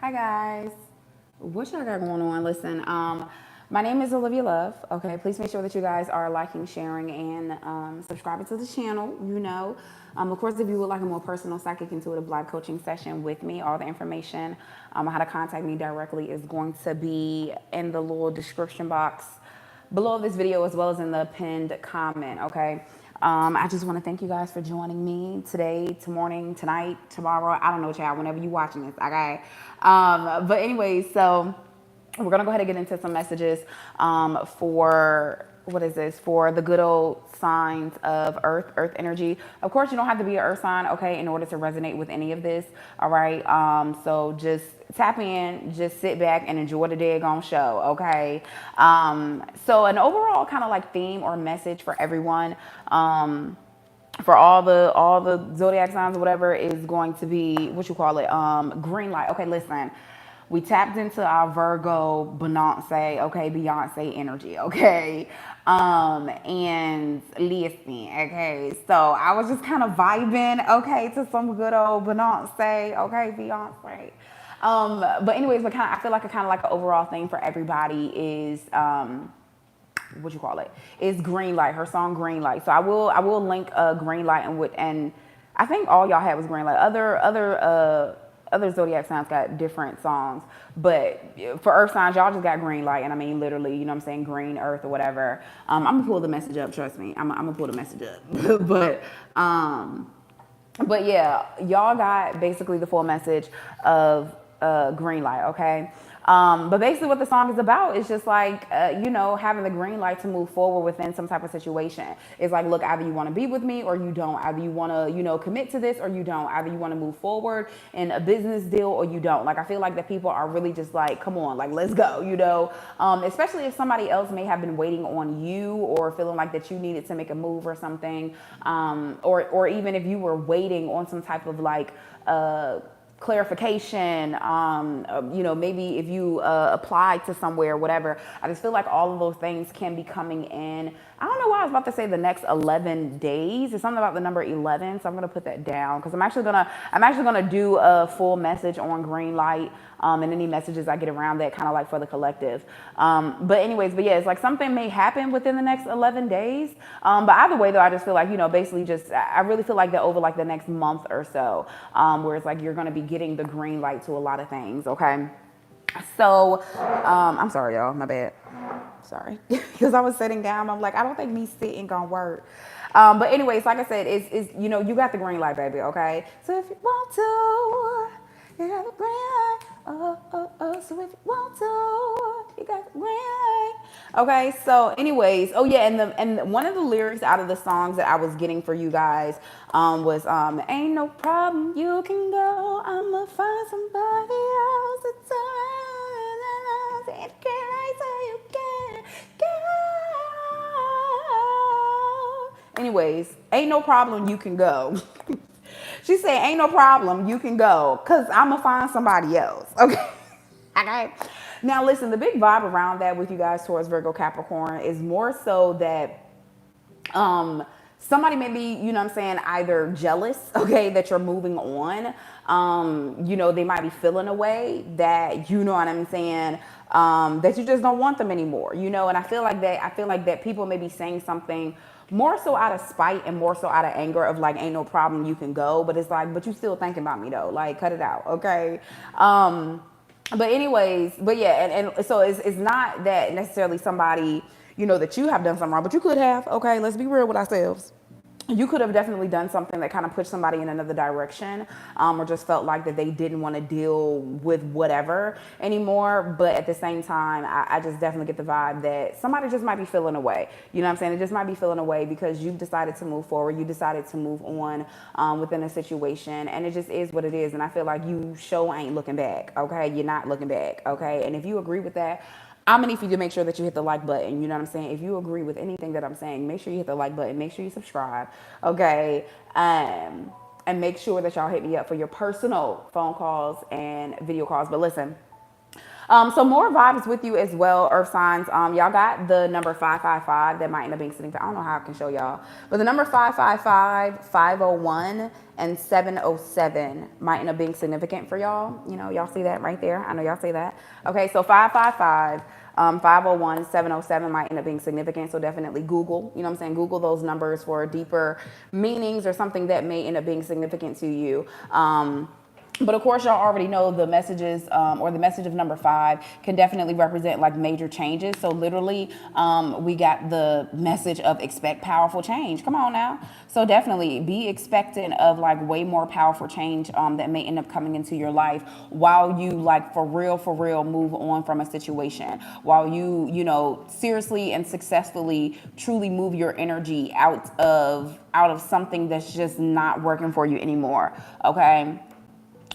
Hi guys. What y'all got going on? Listen, my name is Olivia Love. Okay, please make sure that you guys are liking, sharing, and subscribing to the channel. Of course, if you would like a more personal psychic intuitive live coaching session with me, all the information on how to contact me directly is going to be in the little description box below this video as well as in the pinned comment. Okay. I just want to thank you guys for joining me today, tomorrow, tonight, tomorrow. I don't know, child, whenever you're watching this. Okay. But anyways, so we're going to go ahead and get into some messages for, what is this? For the good old signs of earth energy. Of course, you don't have to be an earth sign, okay, in order to resonate with any of this. All right. So just tap in, just sit back and enjoy the daggone show, okay? So an overall kind of like theme or message for everyone, for all the zodiac signs or whatever is going to be, what you call it, green light. Okay, listen. We tapped into our Virgo Beyonce energy, okay? And listen, okay? So I was just kind of vibing, okay, to some good old Beyonce. But anyways, I feel like a kind of like an overall thing for everybody is what you call it is Green Light. Her song Green Light. So I will link Green Light and I think all y'all had was Green Light. Other zodiac signs got different songs, but for earth signs, y'all just got Green Light, and I mean literally, you know what I'm saying, green earth or whatever. I'm gonna pull the message up. Trust me, I'm gonna pull the message up. But yeah, y'all got basically the full message of green light, okay? But basically what the song is about is just like, having the green light to move forward within some type of situation. It's like, look, either you want to be with me or you don't. Either you want to, commit to this or you don't. Either you want to move forward in a business deal or you don't. Like, I feel like that people are really just like, come on, like, let's go, especially if somebody else may have been waiting on you or feeling like that you needed to make a move or something. Or even if you were waiting on some type of like, clarification, maybe if you applied to somewhere, whatever. I just feel like all of those things can be coming in. I don't know why I was about to say the next 11 days. It's something about the number 11, so I'm gonna put that down because I'm actually gonna do a full message on green light and any messages I get around that, kind of like for the collective. But yeah, it's like something may happen within the next 11 days. But either way, though, I just feel like basically just I really feel like that over like the next month or so, where it's like you're gonna be getting the green light to a lot of things. Okay. So, I'm sorry, y'all. My bad. Sorry, because I was sitting down. I'm like, I don't think me sitting gonna work. But anyways, like I said, it's you got the green light, baby. Okay. So if you want to, you got the green light. Oh. So if you want to, you got the green light. Okay. So, anyways, oh yeah, and one of the lyrics out of the songs that I was getting for you guys was ain't no problem, you can go. I'ma find somebody else to turn around and right so you can go. Anyways, ain't no problem, you can go. She said, ain't no problem, you can go, because I'm going to find somebody else. Okay. Okay. Now, listen, the big vibe around that with you guys towards Virgo Capricorn is more so that somebody may be, either jealous, okay, that you're moving on. They might be feeling a way that, you know what I'm saying, that you just don't want them anymore, and I feel like that people may be saying something more so out of spite and more so out of anger of like, ain't no problem, you can go. But it's like, but you still thinking about me though, like cut it out. Okay. But anyways, but yeah, and so it's not that necessarily somebody, that you have done something wrong, but you could have, okay, let's be real with ourselves. You could have definitely done something that kind of pushed somebody in another direction, or just felt like that they didn't want to deal with whatever anymore. But at the same time, I just definitely get the vibe that somebody just might be feeling away. You know what I'm saying? It just might be feeling away because you've decided to move forward. You decided to move on within a situation, and it just is what it is. And I feel like you ain't looking back. Okay, you're not looking back. Okay, and if you agree with that, I'm gonna need for you to make sure that you hit the like button. You know what I'm saying? If you agree with anything that I'm saying, make sure you hit the like button. Make sure you subscribe. Okay. And make sure that y'all hit me up for your personal phone calls and video calls. But listen, So more vibes with you as well, Earth signs. Y'all got the number 555 that might end up being significant. I don't know how I can show y'all, but the number 555, 501, and 707 might end up being significant for y'all. You know, y'all see that right there. I know y'all see that. Okay, so 555. 501, 707 might end up being significant. So definitely Google, you know what I'm saying? Google those numbers for deeper meanings or something that may end up being significant to you. But of course, y'all already know the messages or the message of number 5 can definitely represent like major changes. So literally, we got the message of expect powerful change. Come on now. So definitely be expectant of like way more powerful change that may end up coming into your life while you like for real move on from a situation. While you know, seriously and successfully truly move your energy out of something that's just not working for you anymore. Okay.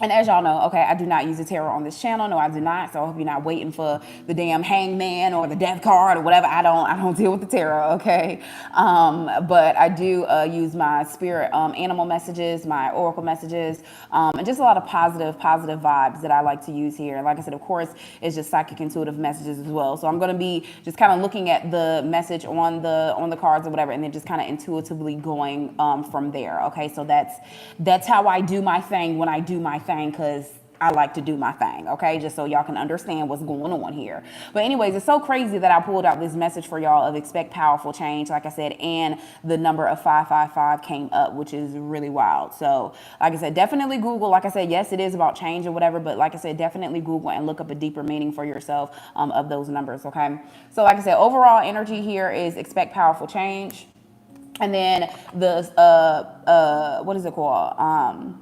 And as y'all know, okay, I do not use the tarot on this channel. No, I do not. So I hope you're not waiting for the damn hangman or the death card or whatever. I don't deal with the tarot, okay? But I do use my spirit animal messages, my oracle messages, and just a lot of positive vibes that I like to use here. Like I said, of course, it's just psychic intuitive messages as well. So I'm going to be just kind of looking at the message on the cards or whatever, and then just kind of intuitively going from there. Okay, so that's how I do my thing when I do my thing, because I like to do my thing, okay? Just so y'all can understand what's going on here. But anyways, it's so crazy that I pulled out this message for y'all of expect powerful change, like I said, and the number of 555 came up, which is really wild. So like I said, definitely Google. Like I said, yes, it is about change or whatever, but like I said, definitely Google and look up a deeper meaning for yourself of those numbers, okay? So like I said, overall energy here is expect powerful change. And then the, what is it called?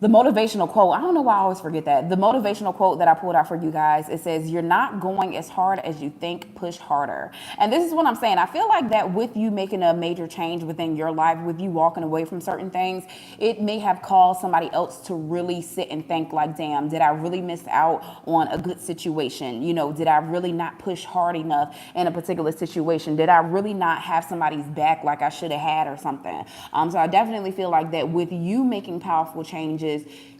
The motivational quote, I don't know why I always forget that. The motivational quote that I pulled out for you guys, it says, "You're not going as hard as you think, push harder." And this is what I'm saying. I feel like that with you making a major change within your life, with you walking away from certain things, it may have caused somebody else to really sit and think like, damn, did I really miss out on a good situation? You know, did I really not push hard enough in a particular situation? Did I really not have somebody's back like I should have had or something? So I definitely feel like that with you making powerful changes,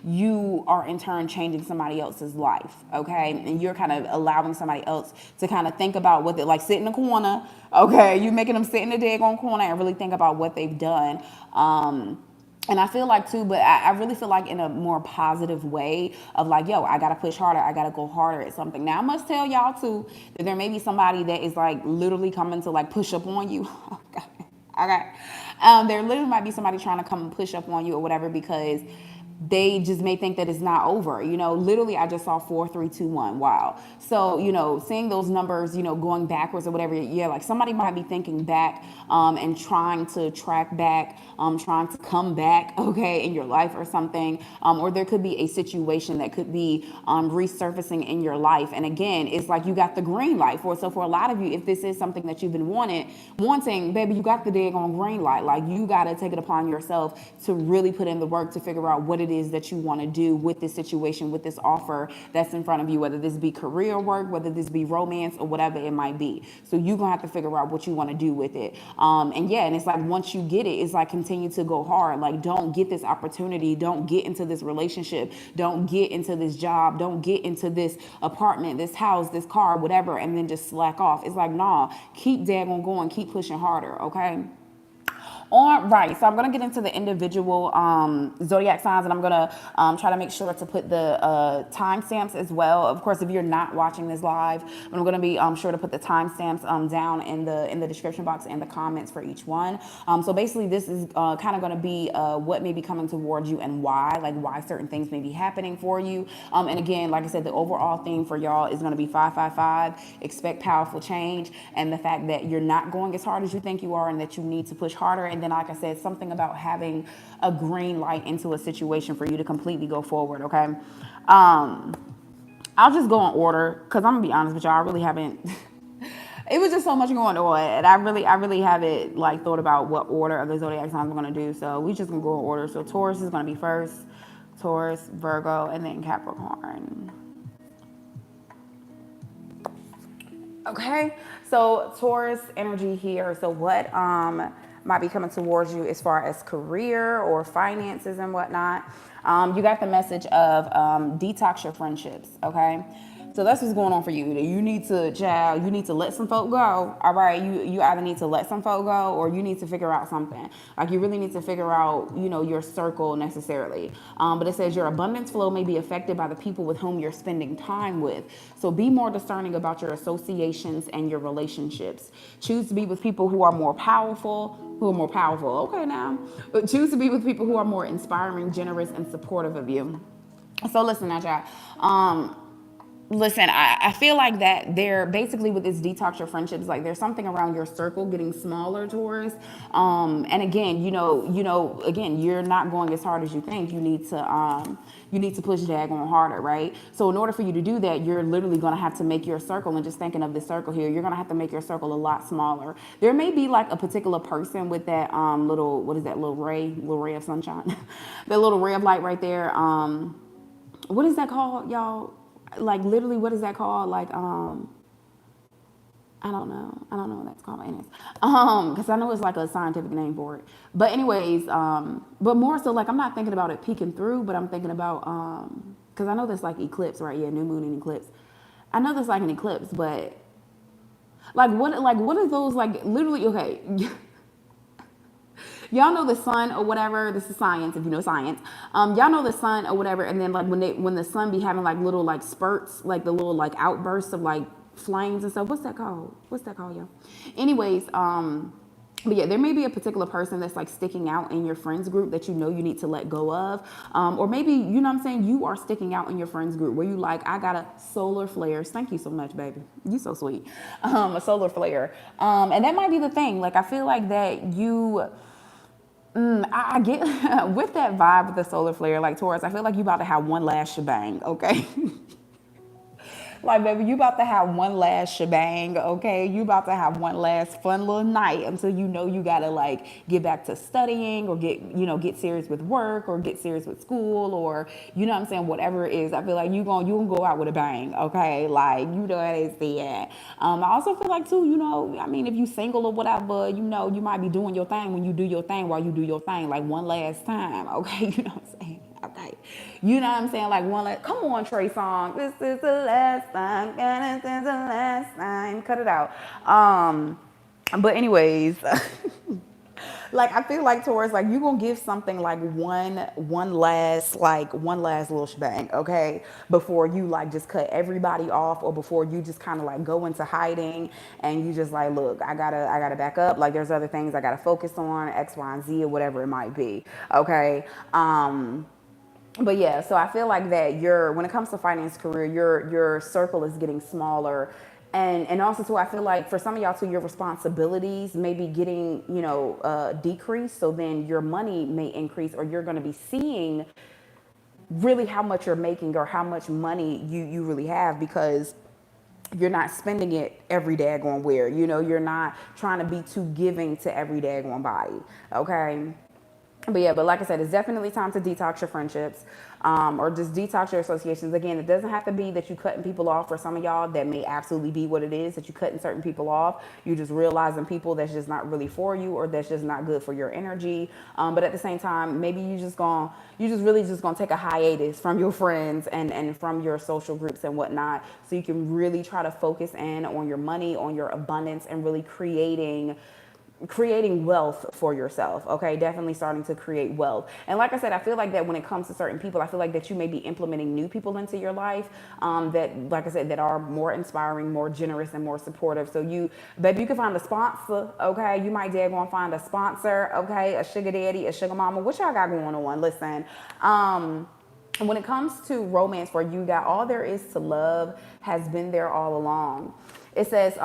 you are in turn changing somebody else's life, okay? And you're kind of allowing somebody else to kind of think about what they like, sit in the corner, okay? You making them sit in the daggone corner and really think about what they've done. And I feel like too, but I really feel like in a more positive way of like, yo, I got to push harder. I got to go harder at something. Now I must tell y'all too, that there may be somebody that is like literally coming to like push up on you. Okay. There literally might be somebody trying to come and push up on you or whatever, because they just may think that it's not over. You know, literally I just saw 4, 3, 2, 1. Wow. So, you know, seeing those numbers, you know, going backwards or whatever, yeah, like somebody might be thinking back and trying to track back, trying to come back, okay, in your life or something. Or there could be a situation that could be resurfacing in your life. And again, it's like you got the green light for it. So for a lot of you, if this is something that you've been wanting, baby, you got the daggone green light. Like you got to take it upon yourself to really put in the work to figure out what it is that you want to do with this situation, with this offer that's in front of you, whether this be career work, whether this be romance or whatever it might be. So you're going to have to figure out what you want to do with it. And yeah, and it's like once you get it, it's like continue to go hard. Like don't get this opportunity. Don't get into this relationship. Don't get into this job. Don't get into this apartment, this house, this car, whatever, and then just slack off. It's like, nah, keep daggone going, keep pushing harder, okay? All right, so I'm going to get into the individual zodiac signs, and I'm going to try to make sure to put the timestamps as well. Of course, if you're not watching this live, I'm going to be sure to put the timestamps down in the description box and the comments for each one. So basically, this is kind of going to be what may be coming towards you and why, like why certain things may be happening for you. And again, like I said, the overall theme for y'all is going to be 555, expect powerful change, and the fact that you're not going as hard as you think you are and that you need to push harder. And then, like I said, something about having a green light into a situation for you to completely go forward, okay? I'll just go in order, because I'm going to be honest with y'all, I really haven't... It was just so much going on, and I really haven't like thought about what order of the zodiac signs I'm going to do, so we just going to go in order. So Taurus is going to be first, Taurus, Virgo, and then Capricorn. Okay, so Taurus energy here. So what might be coming towards you as far as career or finances and whatnot. You got the message of detox your friendships, okay? So that's what's going on for you. You need to, child, you need to let some folk go. All right. You either need to let some folk go or you need to figure out something. Like you really need to figure out, your circle necessarily. But it says your abundance flow may be affected by the people with whom you're spending time with. So be more discerning about your associations and your relationships. Choose to be with people who are more powerful. Okay, now. But choose to be with people who are more inspiring, generous, and supportive of you. So listen now, y'all. Listen, I feel like that they're basically with this detox your friendships, like there's something around your circle getting smaller, Taurus. And again, again, you're not going as hard as you think. You need to push daggone harder, right? So in order for you to do that, you're literally going to have to make your circle, and just thinking of the circle here, you're going to have to make your circle a lot smaller. There may be like a particular person with that little, what is that, little ray of sunshine, that little ray of light right there. What is that called, y'all? Like literally, what is that called? Like, I don't know what that's called. Anyways, because I know it's like a scientific name for it. But anyways, but more so like I'm not thinking about it peeking through, but I'm thinking about because I know there's like eclipse, right? Yeah, new moon and eclipse. I know there's like an eclipse, but what are those like literally? Okay. Y'all know the sun or whatever. This is science, if you know science. Y'all know the sun or whatever, and then like when the sun be having like little like spurts, like the little like outbursts of like flames and stuff. What's that called, y'all? Anyways, but yeah, there may be a particular person that's like sticking out in your friends group that you need to let go of. Or maybe, you know what I'm saying, you are sticking out in your friends group where you like, I got a solar flares. Thank you so much, baby. You so sweet. A solar flare. And that might be the thing. Like, I feel like that you... I get with that vibe with the solar flare, like Taurus, I feel like you about to have one last shebang, okay? Like, baby, you about to have one last shebang, okay? You about to have one last fun little night until you gotta like get back to studying or get serious with work or get serious with school or, you know what I'm saying, whatever it is. I feel like you gonna go out with a bang, okay? Like, you know what I'm saying. I also feel like too, I mean, if you single or whatever, you might be doing your thing when you do your thing while you do your thing, like one last time, okay? You know what I'm saying? Okay. You know what I'm saying? Like come on, Trey Song. This is the last time. This is the last time. Cut it out. But anyways, like I feel like Taurus, like you gonna give something like one last little shebang, okay? Before you like just cut everybody off, or before you just kind of like go into hiding and you just like, look, I gotta back up. Like there's other things I gotta focus on, X, Y, and Z, or whatever it might be. Okay. But yeah, so I feel like that when it comes to finance, career, your circle is getting smaller. And also too, I feel like for some of y'all too, your responsibilities may be getting, decreased. So then your money may increase, or you're going to be seeing really how much you're making or how much money you really have, because you're not spending it every daggone where, you're not trying to be too giving to every daggone body. Okay. But yeah, but like I said, it's definitely time to detox your friendships, or just detox your associations. Again, it doesn't have to be that you cutting people off. For some of y'all, that may absolutely be what it is, that you cutting certain people off. You just realizing people that's just not really for you, or that's just not good for your energy. But at the same time, maybe you just really gonna take a hiatus from your friends and from your social groups and whatnot, so you can really try to focus in on your money, on your abundance, and really creating wealth for yourself. Okay, definitely starting to create wealth. And like I said, I feel like that when it comes to certain people, I feel like that you may be implementing new people into your life, that, like I said, that are more inspiring, more generous, and more supportive. So you can find a sponsor. Okay, you might dare go and find a sponsor. Okay, a sugar daddy, a sugar mama. What y'all got going on? Listen, when it comes to romance for you, that all there is to love has been there all along. It says,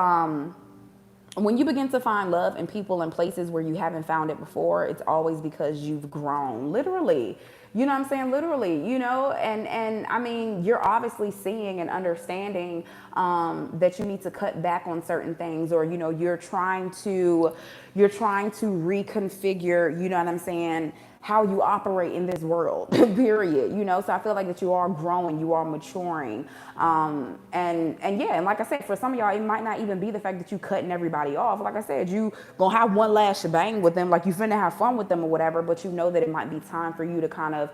when you begin to find love in people and places where you haven't found it before, it's always because you've grown, literally. You know what I'm saying? Literally, and I mean, you're obviously seeing and understanding that you need to cut back on certain things, or, you're trying to reconfigure, you know what I'm saying, how you operate in this world, period. So I feel like that you are growing, you are maturing. And yeah, and like I said, for some of y'all, it might not even be the fact that you cutting everybody off. Like I said, you gonna have one last shebang with them, like you finna have fun with them or whatever, but you know that it might be time for you to kind of,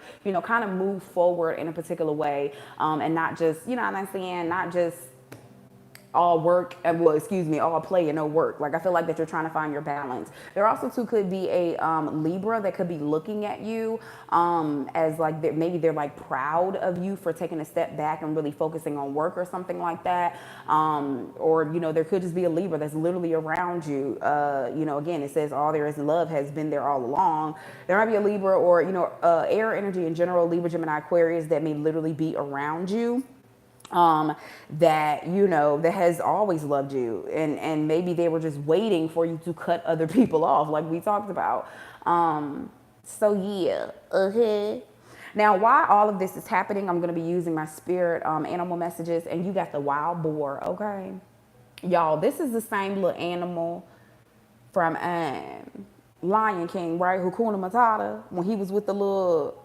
move forward in a particular way, and not just, you know what I'm saying, not just all work and all play and no work. Like I feel like that you're trying to find your balance. There also too could be a Libra that could be looking at you as like maybe they're like proud of you for taking a step back and really focusing on work or something like that. Or there could just be a Libra that's literally around you. Again, it says all there is love has been there all along. There might be a Libra or air energy in general, Libra, Gemini, Aquarius, that may literally be around you, that that has always loved you, and maybe they were just waiting for you to cut other people off, like we talked about. So yeah, okay. Now, why all of this is happening, I'm going to be using my spirit animal messages, and you got the wild boar. Okay, y'all, this is the same little animal from Lion King, right? Hakuna Matata, when he was with the little,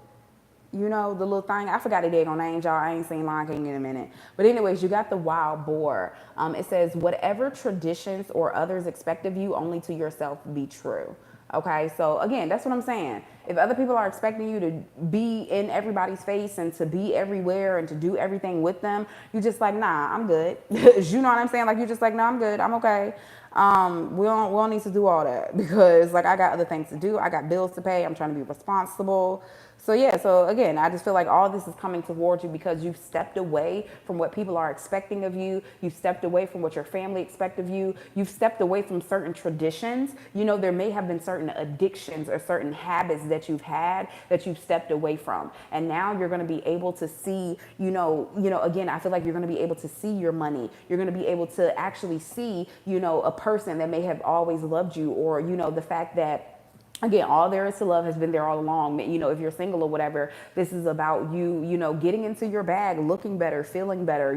the little thing. I forgot the daggone name, y'all. I ain't seen Lion King in a minute. But anyways, you got the wild boar. It says, whatever traditions or others expect of you, only to yourself be true. Okay, so again, that's what I'm saying. If other people are expecting you to be in everybody's face and to be everywhere and to do everything with them, you're just like, nah, I'm good. You know what I'm saying? Like, you're just like, nah, I'm good. I'm okay. We don't need to do all that, because like I got other things to do. I got bills to pay. I'm trying to be responsible. So yeah, so again, I just feel like all this is coming towards you because you've stepped away from what people are expecting of you. You've stepped away from what your family expects of you. You've stepped away from certain traditions. There may have been certain addictions or certain habits that you've had that you've stepped away from. And now you're going to be able to see, again, I feel like you're going to be able to see your money. You're going to be able to actually see, a person that may have always loved you, or, the fact that, again, all there is to love has been there all along. If you're single or whatever, this is about you, getting into your bag, looking better, feeling better,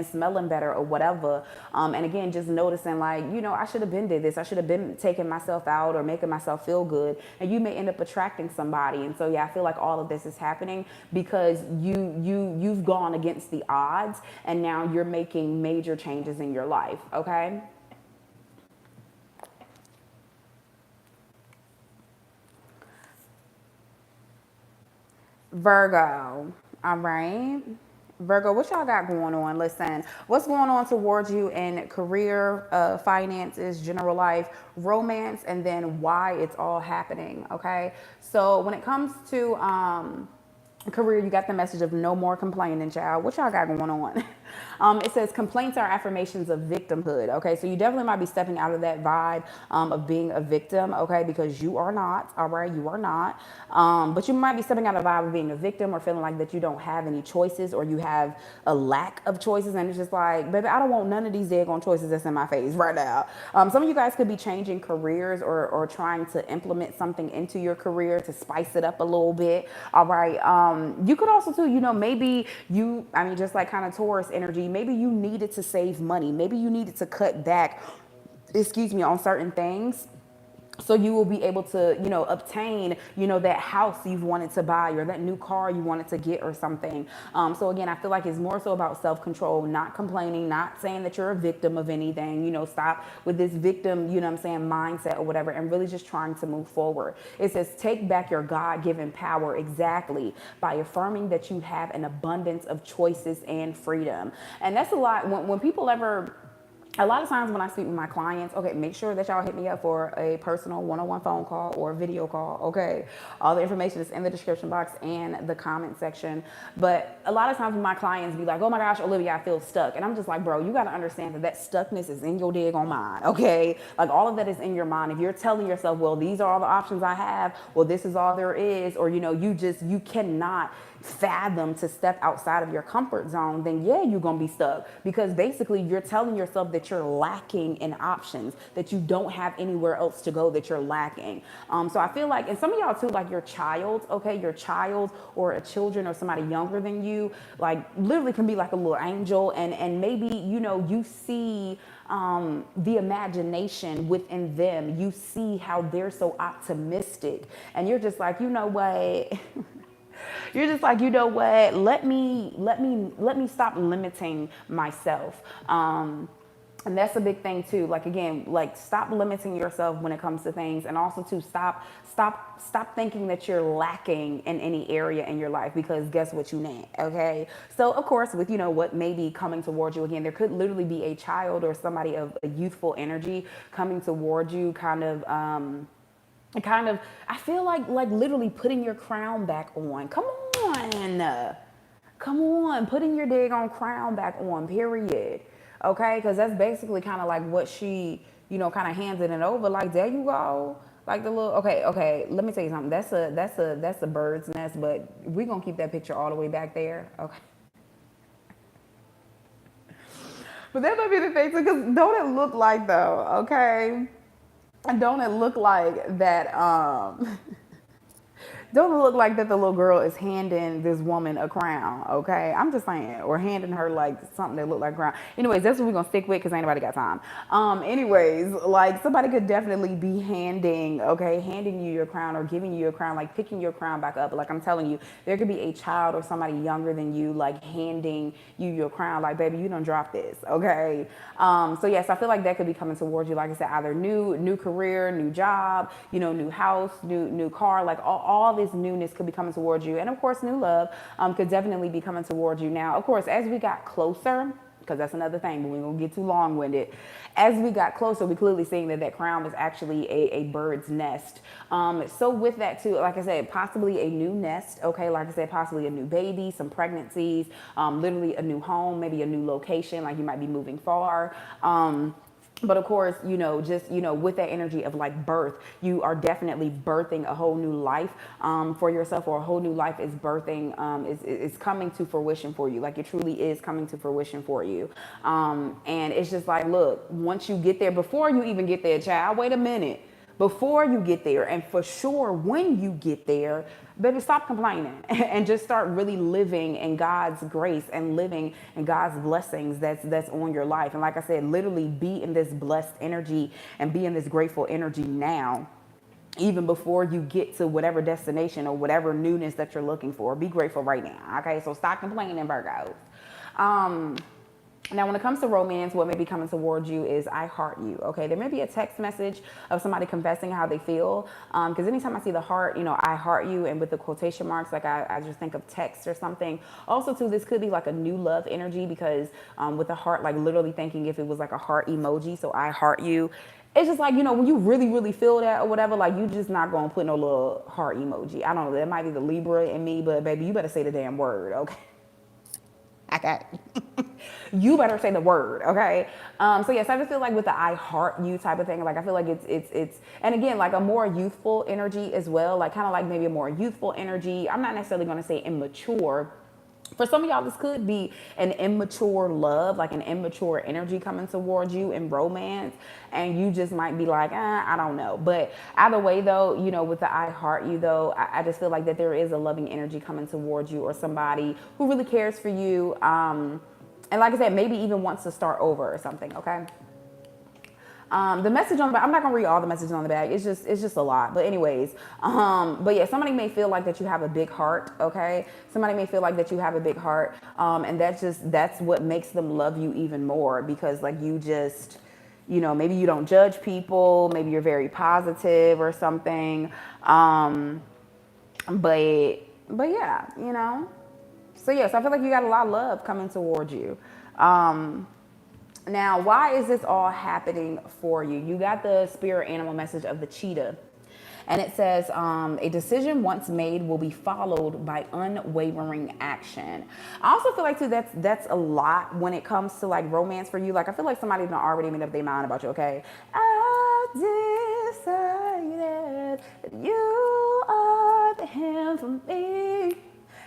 smelling better or whatever. And again, just noticing like, I should have been did this. I should have been taking myself out or making myself feel good. And you may end up attracting somebody. And so, yeah, I feel like all of this is happening because you've gone against the odds, and now you're making major changes in your life. Okay. Virgo, all right. Virgo, what y'all got going on? Listen, what's going on towards you in career, finances, general life, romance, and then why it's all happening, okay? So when it comes to career, you got the message of no more complaining, child. What y'all got going on? It says complaints are affirmations of victimhood. Okay, so you definitely might be stepping out of that vibe of being a victim. Okay, because you are not. All right, you are not. But you might be stepping out of the vibe of being a victim or feeling like that you don't have any choices, or you have a lack of choices, and it's just like, baby, I don't want none of these daggone choices that's in my face right now. Some of you guys could be changing careers or trying to implement something into your career to spice it up a little bit. All right. You could also too, maybe just like kind of Taurus energy, maybe you needed to save money. Maybe you needed to cut back, on certain things. So you will be able to, obtain, that house you've wanted to buy or that new car you wanted to get or something. So again, I feel like it's more so about self-control, not complaining, not saying that you're a victim of anything, stop with this victim, mindset or whatever, and really just trying to move forward. It says, take back your God-given power exactly by affirming that you have an abundance of choices and freedom. And that's a lot when people ever, a lot of times when I speak with my clients, okay, make sure that y'all hit me up for a personal one-on-one phone call or video call, okay? All the information is in the description box and the comment section. But a lot of times when my clients be like, oh my gosh, Olivia, I feel stuck. And I'm just like, bro, you got to understand that stuckness is in your daggone mind, okay? Like all of that is in your mind. If you're telling yourself, well, these are all the options I have, well, this is all there is, or, you cannot, fathom to step outside of your comfort zone, then yeah, you're gonna be stuck, because basically you're telling yourself that you're lacking in options, that you don't have anywhere else to go, that you're lacking. So I feel like, and some of y'all too, like your child, okay, your child or a children or somebody younger than you, like literally can be like a little angel, and maybe, you know, you see the imagination within them. You see how they're so optimistic, and you're just like, you know what? You're just like, you know what? Let me stop limiting myself. And that's a big thing too. Like again, like stop limiting yourself when it comes to things, and also to stop thinking that you're lacking in any area in your life, because guess what, you not, okay? So of course, with, you know, what may be coming towards you, again, there could literally be a child or somebody of a youthful energy coming towards you, kind of, I feel like literally putting your crown back on. Come on, putting your daggone crown back on, period. Okay, because that's basically kind of like what she, you know, kind of handed it over. Like, there you go. Like the little, okay. Let me tell you something. That's a bird's nest, but we're gonna keep that picture all the way back there. Okay. But that might be the thing too, because don't it look like though, okay? And don't it look like that, don't it look like that the little girl is handing this woman a crown, okay? I'm just saying, or handing her like something that look like a crown. Anyways, that's what we're gonna stick with, because ain't nobody got time. Anyways, like somebody could definitely be handing you your crown, or giving you your crown, like picking your crown back up. Like I'm telling you, there could be a child or somebody younger than you, like handing you your crown, like, baby, you done dropped this, okay? So yes, I feel like that could be coming towards you. Like I said, either new career, new job, you know, new house, new car, like all this newness could be coming towards you. And of course, new love could definitely be coming towards you. Now, of course, as we got closer, because that's another thing, but we won't get too long-winded. As we got closer, we clearly seeing that crown was actually a bird's nest. So with that too, like I said, possibly a new nest, okay? Like I said, possibly a new baby, some pregnancies, literally a new home, maybe a new location, like you might be moving far. But of course, you know, just, you know, with that energy of like birth, you are definitely birthing a whole new life for yourself, or a whole new life is birthing, is coming to fruition for you. Like it truly is coming to fruition for you. And it's just like, look, once you get there, before you even get there, child, wait a minute. Before you get there, and for sure when you get there, baby, stop complaining and just start really living in God's grace and living in God's blessings that's on your life. And like I said, literally be in this blessed energy and be in this grateful energy now, even before you get to whatever destination or whatever newness that you're looking for. Be grateful right now, okay? So stop complaining, Virgo. Now, when it comes to romance, what may be coming towards you is I heart you, okay? There may be a text message of somebody confessing how they feel, because anytime I see the heart, you know, I heart you, and with the quotation marks, like I just think of text or something. Also, too, this could be like a new love energy, because with the heart, like literally thinking if it was like a heart emoji, so I heart you. It's just like, you know, when you really, really feel that or whatever, like you just not going to put no little heart emoji. I don't know, that might be the Libra in me, but baby, you better say the damn word, okay? Okay. You better say the word, okay? So yes, I just feel like with the I heart you type of thing, like I feel like it's and again, like a more youthful energy as well, like kind of like maybe a more youthful energy. I'm not necessarily going to say immature. For some of y'all, this could be an immature love, like an immature energy coming towards you in romance. And you just might be like, I don't know. But either way, though, you know, with the I heart you, though, I just feel like that there is a loving energy coming towards you, or somebody who really cares for you. And like I said, maybe even wants to start over or something, okay? The message on the back, I'm not gonna read all the messages on the back. It's just a lot. But anyways, but yeah, somebody may feel like that you have a big heart, okay? Somebody may feel like that you have a big heart, and that's what makes them love you even more, because like you just, you know, maybe you don't judge people, maybe you're very positive or something. But yeah, you know. So yes, I feel like you got a lot of love coming towards you. Now, why is this all happening for you? You got the spirit animal message of the cheetah. And it says, a decision once made will be followed by unwavering action. I also feel like, too, that's a lot when it comes to, like, romance for you. Like, I feel like somebody done already made up their mind about you, okay? I decided that you are the him for me.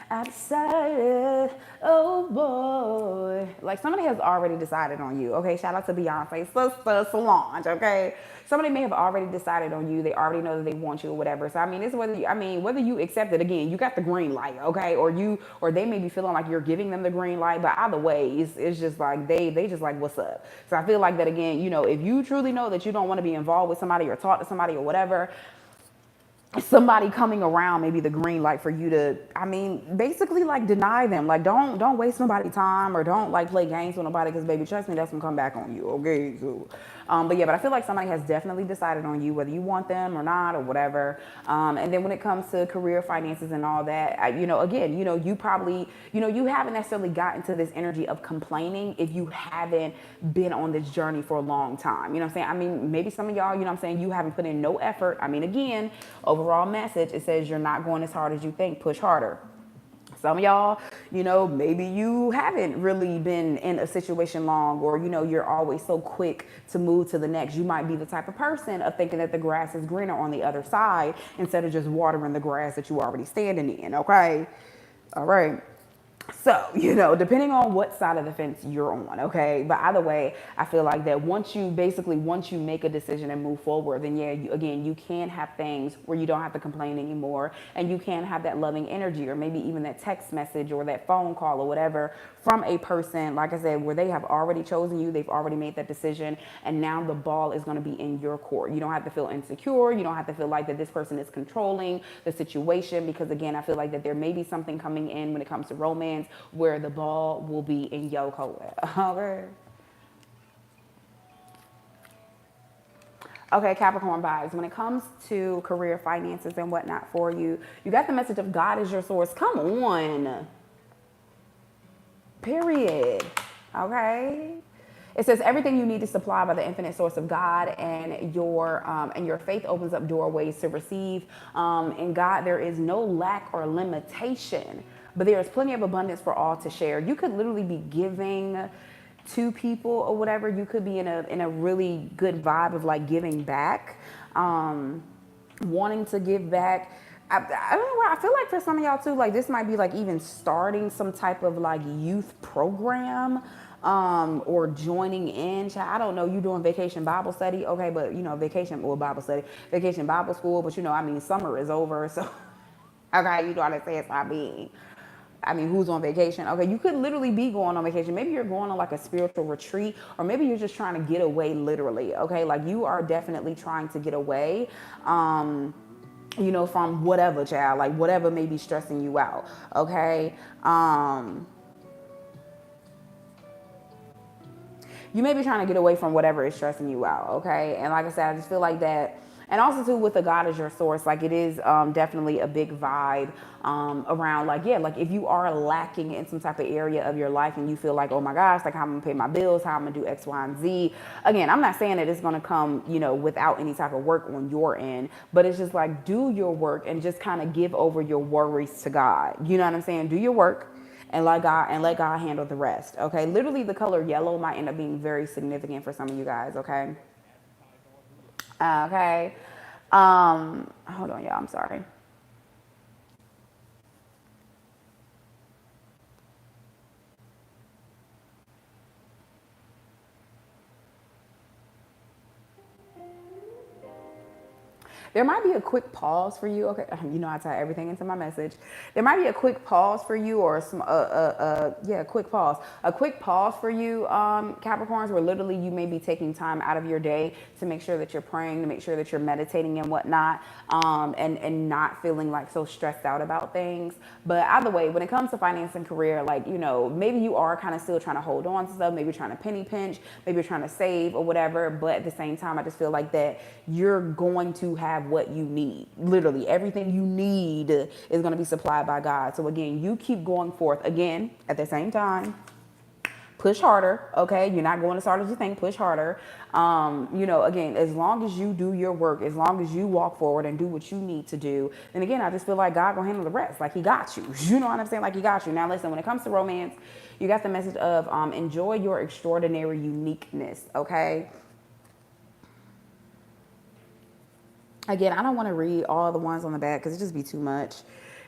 I decided, oh boy. Like somebody has already decided on you. Okay, shout out to Beyonce, sister Solange. Okay, somebody may have already decided on you. They already know that they want you or whatever. So I mean, it's whether you, I mean whether you accept it. Again, you got the green light. Okay, or they may be feeling like you're giving them the green light. But either way, it's just like they just like what's up. So I feel like that again. You know, if you truly know that you don't want to be involved with somebody or talk to somebody or whatever, somebody coming around maybe the green light for you to, I mean, basically like deny them. Like don't waste nobody's time or don't like play games with nobody, because baby, trust me, that's gonna come back on you. Okay, so but yeah, but I feel like somebody has definitely decided on you, whether you want them or not or whatever. And then when it comes to career, finances, and all that, you know, again, you know, you probably, you know, you haven't necessarily gotten to this energy of complaining if you haven't been on this journey for a long time. You know what I'm saying? I mean, maybe some of y'all, you know what I'm saying, you haven't put in no effort. I mean, again, overall message, it says you're not going as hard as you think. Push harder. Some of y'all, you know, maybe you haven't really been in a situation long, or, you know, you're always so quick to move to the next. You might be the type of person of thinking that the grass is greener on the other side instead of just watering the grass that you already standing in. Okay. All right. So, you know, depending on what side of the fence you're on, okay? But either way, I feel like that once you make a decision and move forward, then yeah, you can have things where you don't have to complain anymore, and you can have that loving energy, or maybe even that text message or that phone call or whatever from a person, like I said, where they have already chosen you, they've already made that decision, and now the ball is going to be in your court. You don't have to feel insecure. You don't have to feel like that this person is controlling the situation, because again, I feel like that there may be something coming in when it comes to romance where the ball will be in your court. Okay. Okay, Capricorn vibes. When it comes to career, finances, and whatnot for you, you got the message of God is your source. Come on. Period. Okay. It says everything you need is supplied by the infinite source of God, and your faith opens up doorways to receive. In God, there is no lack or limitation, but there is plenty of abundance for all to share. You could literally be giving to people or whatever. You could be in a really good vibe of like giving back, wanting to give back. I don't know. I feel like for some of y'all too, like this might be like even starting some type of like youth program, or joining in. I don't know. You doing vacation Bible study, okay? But you know, Bible study, vacation Bible school. But you know, I mean, summer is over, so okay, you know what I'm saying. So I mean, who's on vacation? Okay, you could literally be going on vacation. Maybe you're going on like a spiritual retreat, or maybe you're just trying to get away literally. Okay, like you are definitely trying to get away. You know, from whatever, child, like whatever may be stressing you out. Okay. You may be trying to get away from whatever is stressing you out. Okay. And like I said, I just feel like that. And also too, with the God as your source, like it is definitely a big vibe around like, yeah, like if you are lacking in some type of area of your life and you feel like, oh my gosh, like how I'm gonna pay my bills, how I'm gonna do X, Y, and Z. Again, I'm not saying that it's gonna come, you know, without any type of work on your end, but it's just like do your work and just kind of give over your worries to God. You know what I'm saying? Do your work and let God handle the rest. Okay. Literally the color yellow might end up being very significant for some of you guys. Okay. Okay. Hold on, y'all. I'm sorry. There might be a quick pause for you. Okay, you know I tie everything into my message. There might be a quick pause for you, or a quick pause. A quick pause for you, Capricorns, where literally you may be taking time out of your day to make sure that you're praying, to make sure that you're meditating and whatnot, and not feeling like so stressed out about things. But either way, when it comes to finance and career, like, you know, maybe you are kind of still trying to hold on to stuff, maybe you're trying to penny pinch, maybe you're trying to save or whatever. But at the same time, I just feel like that you're going to have what you need. Literally everything you need is going to be supplied by God. So again, you keep going forth. Again, at the same time, push harder. Okay, you're not going as hard as you think. Push harder. You know, again, as long as you do your work, as long as you walk forward and do what you need to do, then again, I just feel like God gonna handle the rest. Like he got you. You know what I'm saying? Like he got you. Now listen, when it comes to romance, you got the message of enjoy your extraordinary uniqueness. Okay. Again, I don't want to read all the ones on the back because it just be too much.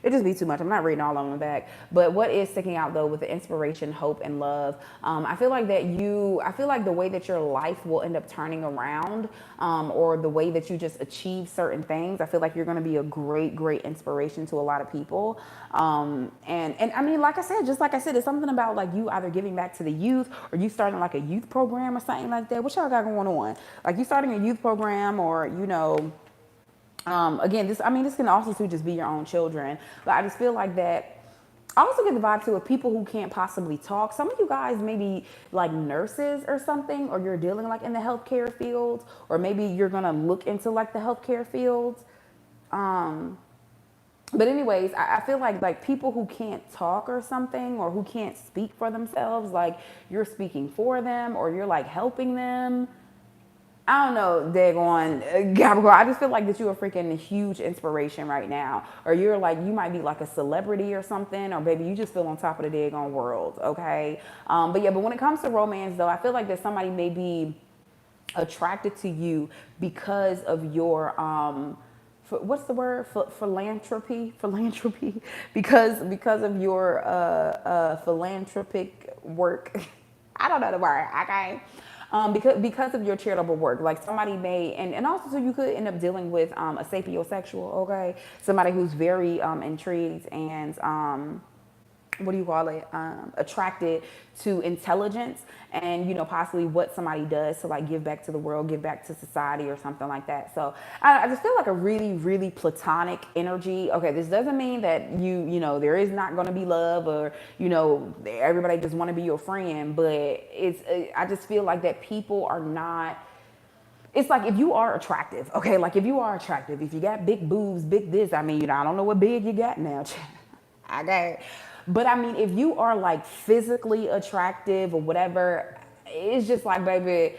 it just be too much. I'm not reading all of them back. But what is sticking out though with the inspiration, hope, and love? I feel like the way that your life will end up turning around, or the way that you just achieve certain things, I feel like you're going to be a great, great inspiration to a lot of people. And I mean, like I said, it's something about like you either giving back to the youth or you starting like a youth program or something like that. What y'all got going on? Like you starting a youth program, or again, this can also too just be your own children, but I just feel like that. I also get the vibe too of people who can't possibly talk. Some of you guys may be like nurses or something, or you're dealing like in the healthcare field, or maybe you're gonna look into like the healthcare field. But anyways, I feel like people who can't talk or something, or who can't speak for themselves, like you're speaking for them, or you're like helping them. I don't know, daggone Capricorn. I just feel like that you're a freaking huge inspiration right now. Or you're like, you might be like a celebrity or something, or maybe you just feel on top of the daggone world, okay? But when it comes to romance though, I feel like that somebody may be attracted to you because of your, what's the word? Philanthropy? Because of your philanthropic work. I don't know the word, okay? Because of your charitable work, like somebody may, and also so you could end up dealing with a sapiosexual, okay? Somebody who's very intrigued and attracted to intelligence, and possibly what somebody does to like give back to the world, give back to society or something like that. So I just feel like a really, really platonic energy. Okay, this doesn't mean that there is not going to be love, or everybody just want to be your friend, but I just feel like that people are not. It's like if you are attractive, okay, like if you are attractive, if you got big boobs, big this, I don't know what big you got now. Okay. But I mean, if you are like physically attractive or whatever, it's just like, baby,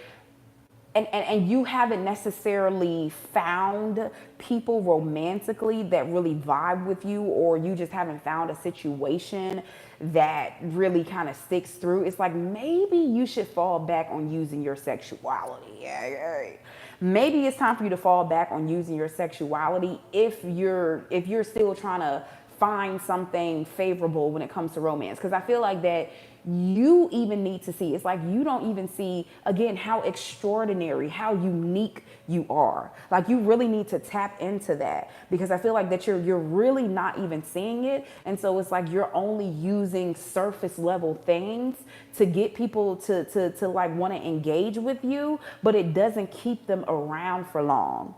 and you haven't necessarily found people romantically that really vibe with you, or you just haven't found a situation that really kind of sticks through, it's like maybe you should fall back on using your sexuality. Yeah. Maybe it's time for you to fall back on using your sexuality if you're still trying to find something favorable when it comes to romance. Because I feel like that you even need to see, it's like you don't even see, again, how extraordinary, how unique you are. Like you really need to tap into that, because I feel like that you're really not even seeing it. And so it's like you're only using surface level things to get people to like want to engage with you, but it doesn't keep them around for long.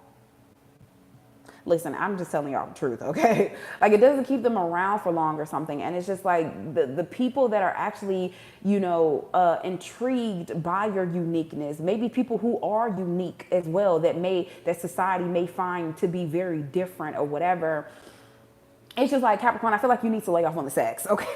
Listen, I'm just telling y'all the truth, okay? Like it doesn't keep them around for long or something. And it's just like the people that are actually, intrigued by your uniqueness, maybe people who are unique as well, that society may find to be very different or whatever. It's just like, Capricorn, I feel like you need to lay off on the sex, okay?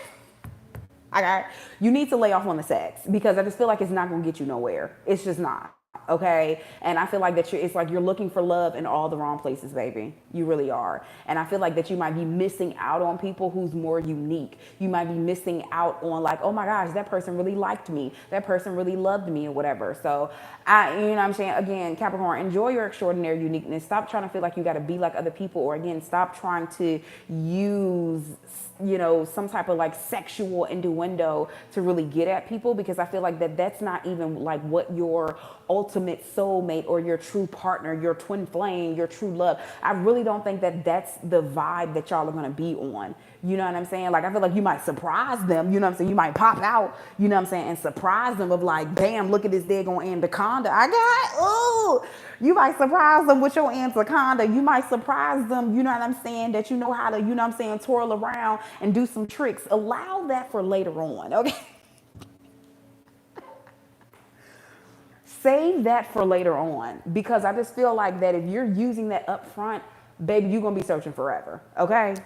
Okay? You need to lay off on the sex, because I just feel like it's not going to get you nowhere. It's just not. Okay. And I feel like that it's like you're looking for love in all the wrong places, baby. You really are. And I feel like that you might be missing out on people who's more unique. You might be missing out on like, oh my gosh, that person really liked me. That person really loved me or whatever. So you know what I'm saying? Again, Capricorn, enjoy your extraordinary uniqueness. Stop trying to feel like you got to be like other people, or again, stop trying to use some type of like sexual innuendo to really get at people, because I feel like that's not even like what your ultimate soulmate or your true partner, your twin flame, your true love. I really don't think that that's the vibe that y'all are going to be on. You know what I'm saying? Like, I feel like you might surprise them, you know what I'm saying? You might pop out, you know what I'm saying, and surprise them of like, bam, look at this daggone anaconda I got. Ooh, you might surprise them with your anaconda. You might surprise them, you know what I'm saying, that you know how to, you know what I'm saying, twirl around and do some tricks. Allow that for later on, okay? Save that for later on, because I just feel like that if you're using that up front, baby, you're going to be searching forever, okay?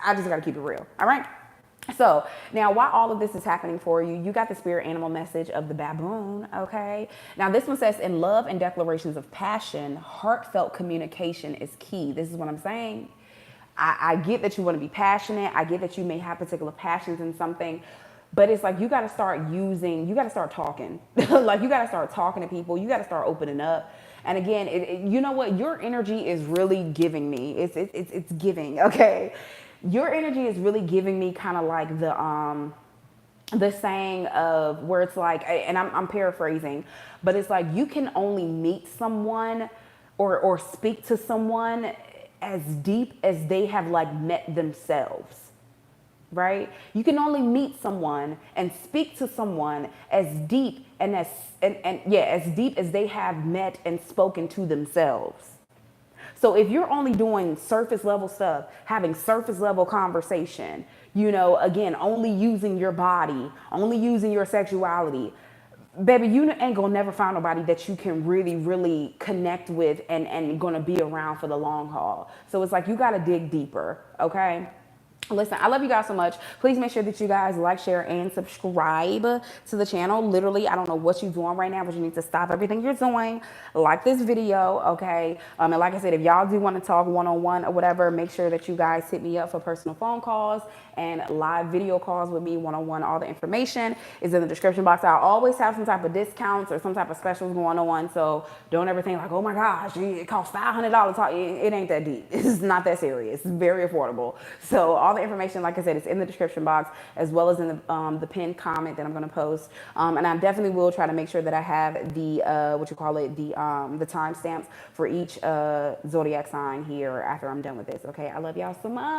I just got to keep it real, all right? So now, while all of this is happening for you, you got the spirit animal message of the baboon, okay? Now, this one says, in love and declarations of passion, heartfelt communication is key. This is what I'm saying. I get that you want to be passionate. I get that you may have particular passions in something, but it's like you got to start talking. Like you got to start talking to people. You got to start opening up. And again, you know what? Your energy is really giving me. It's giving, okay? your energy is really giving me kind of like the saying of where it's like, and I'm paraphrasing, but it's like you can only meet someone or speak to someone as deep as they have like met themselves, right? You can only meet someone and speak to someone as deep as deep as they have met and spoken to themselves. So if you're only doing surface level stuff, having surface level conversation, again, only using your body, only using your sexuality, baby, you ain't gonna never find nobody that you can really, really connect with and gonna be around for the long haul. So it's like you gotta dig deeper, okay? Listen, I love you guys so much. Please make sure that you guys like, share, and subscribe to the channel. Literally, I don't know what you're doing right now, but you need to stop everything you're doing. Like this video, okay? And like I said, if y'all do want to talk one-on-one or whatever, make sure that you guys hit me up for personal phone calls and live video calls with me one-on-one. All the information is in the description box. I'll always have some type of discounts or some type of specials going on. So don't ever think like, oh my gosh, it costs $500. It ain't that deep. It's not that serious. It's very affordable. So all the information, like I said, is in the description box as well as in the pinned comment that I'm going to post. And I definitely will try to make sure that I have the the timestamps for each zodiac sign here after I'm done with this. Okay, I love y'all so much.